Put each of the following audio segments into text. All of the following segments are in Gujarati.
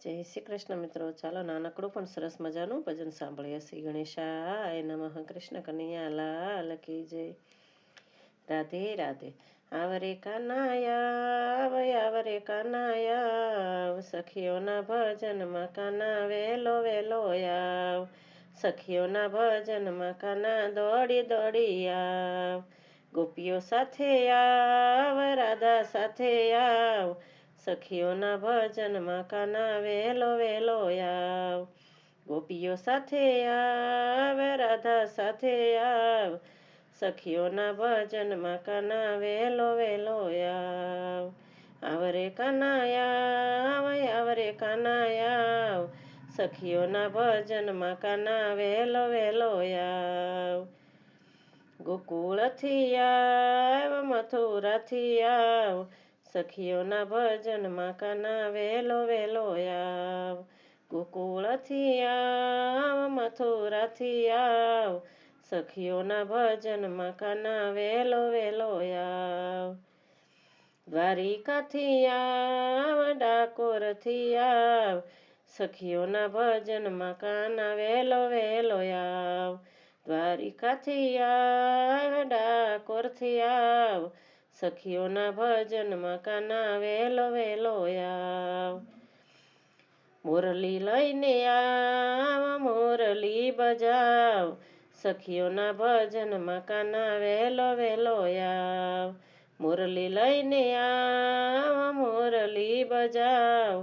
જય શ્રી કૃષ્ણ મિત્રો. ચાલો નાનકડું પણ સરસ મજાનું ભજન સાંભળીએ. શ્રી ગણેશાય નમઃ. કૃષ્ણ કનૈયા લાલ કી જય. રાધે રાધે. આવરે કાનાયા આવરે કાનાયા, સખીઓના ભજનમાં કાના વેલો વેલો આવ. સખીઓના ભજનમાં કાના દોડી દોડી આવ. ગોપીઓ સાથે આવ, રાધા સાથે આવ. સખીઓના ભજનમાં કાના વેલો વેલો આવ. ગોપીઓ સાથે આવ, રાધા સાથે આવ. સખીઓના ભજનમાં કાના વેલો વેલો આવ. આવરે કાનાયા આવરે કાનાયા, સખીઓના ભજનમાં કાના વેલો વેલો આવ. ગોકુળથી આવ, મથુરાથી આવ. સખીઓના ભજનમાં કાના વેલો વેલો આવ. ગોકુળથી આવ, મથુરાથી આવ. સખીઓના ભજનમાં કાના વેલો વેલો આવ. દ્વારિકાથી આવ, ડાકોરથી આવ. સખીઓના ભજનમાં કાના વેલો વેલો આવ. દ્વારિકાથી આવ, ડાકોરથી આવ. સખીઓના ભજનમાં કાના વેલો વેલો આવ. મુરલી લઈને આવ, મુરલી બજાવ. સખીઓના ભજનમાં કાના વેલો વેલો આવ. મુરલી લઈને આવ, મુરલી બજાવ.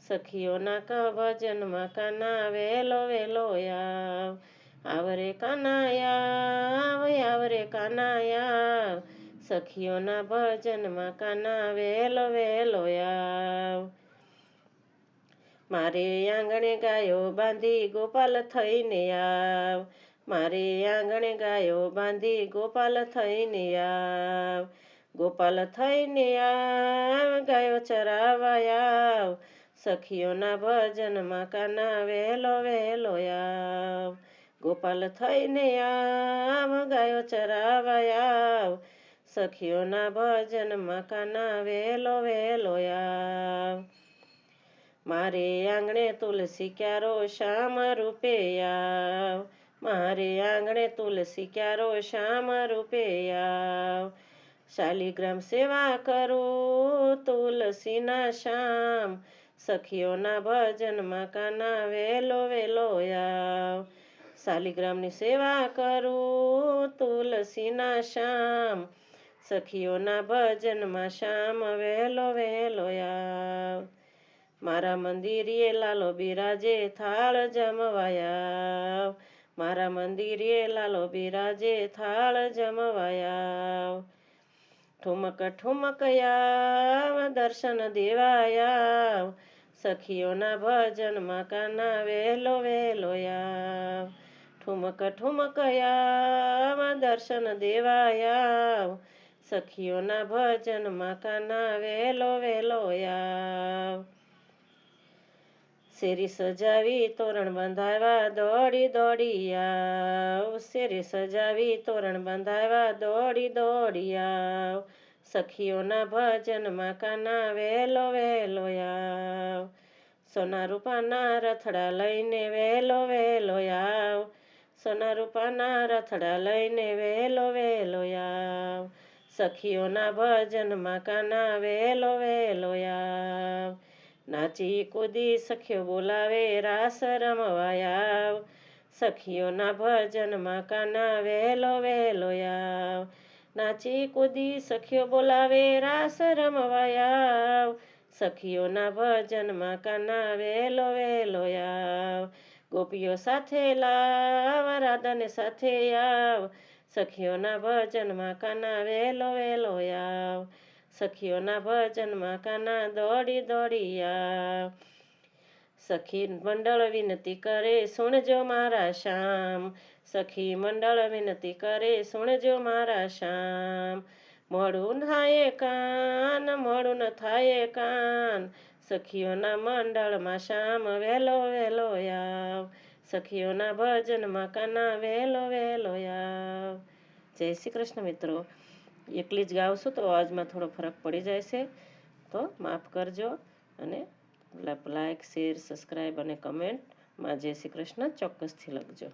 સખીઓના ભજનમાં કાના વેલો વેલો આવ. આવરે કાનાયા આવરે કાનાયા, સખીઓના ભજનમાં કાના વેલો વેલો આવ. મારે આંગણે ગાયો બાંધી ગોપાલ થઈને આવ. મારે આંગણે ગાયો બાંધી ગોપાલ થઈને આવ. ગોપાલ થઈને આવ, ગાયો ચરાવવા આવ. સખીઓના ભજનમાં કાના વેલો વેલો આવ. ગોપાલ થઈને આવ, ગાયો ચરાવવા આવ. સખીઓના ભજનમાં કાના વેલો વેલો આવ. મારે આંગણે તુલસી ક્યારો શ્યામ રૂપે આવ. મારે આંગણે તુલસી ક્યારો શ્યામ રૂપે આવ. શાલિગ્રામ સેવા કરું તુલસીના શ્યામ. સખીઓના ભજનમાં કાના વેલો વેલો આવ. શાલિગ્રામની સેવા કરું તુલસીના શ્યામ. સખીઓના ભજનમાં શ્યામ વેલો વેલો આવ. મારા મંદિરે લાલો બિરાજે થાળ જમવાયાવ. મારા મંદિરે લાલો બિરાજે થાળ જમવાયાવ. ઠુમક ઠુમક આવ, દર્શન દેવાયાવ. સખીઓના ભજનમાં કાના વેલો વેલો આવ. ઠુમક ઠુમક આવ, દર્શન દેવાયાવ. સખીઓના ભજનમાં કાના વેલો વેલો આવ. શેરી સજાવી તોરણ બંધાવ્યા દોડી દોડી આવ. શેરી સજાવી તોરણ બંધાવ્યા દોડી દોડી આવ. સખીઓના ભજનમાં કાના વેલો વેલો આવ. સોના રૂપાના રથડા લઈને વેલો વેલો આવ. સોના રૂપાના રથડા લઈને વેલો વેલો આવ. સખીઓના ભજનમાં કાના વેલો વેલો આવ. નાચી કૂદી સખીઓ બોલાવે રાસ રમવા આવ. સખીઓના ભજનમાં કાના વેલો વેલો આવ. નાચી કૂદી સખીઓ બોલાવે રાસ રમવા આવ. સખીઓના ભજનમાં કાના વેલો વેલો આવ. ગોપીઓ સાથે લાવ, રાધાને સાથે આવ. સખીઓના ભજનમાં કાના વેલો વેલો આવ. સખીઓના ભજનમાં કાના દોડી દોડી આવ. સખી મંડળ વિનતી કરે સુણજો મારા શ્યામ. સખી મંડળ વિનતી કરે સુણજો મારા શ્યામ. મોડું થાય કાન, મોડું ન થાય કાન. સખીઓના મંડળમાં શ્યામ વેલો વેલો આવ. સખીઓના ભજનમાં કાના વેલો વેલો આવ. જય શ્રી કૃષ્ણ મિત્રો. એકલી જ ગાવશું તો અવાજમાં થોડો ફરક પડી જાય છે, તો માફ કરજો અને લાઈક, શેર, સબસ્ક્રાઈબ અને કમેન્ટમાં જય શ્રી કૃષ્ણ ચોક્કસથી લખજો.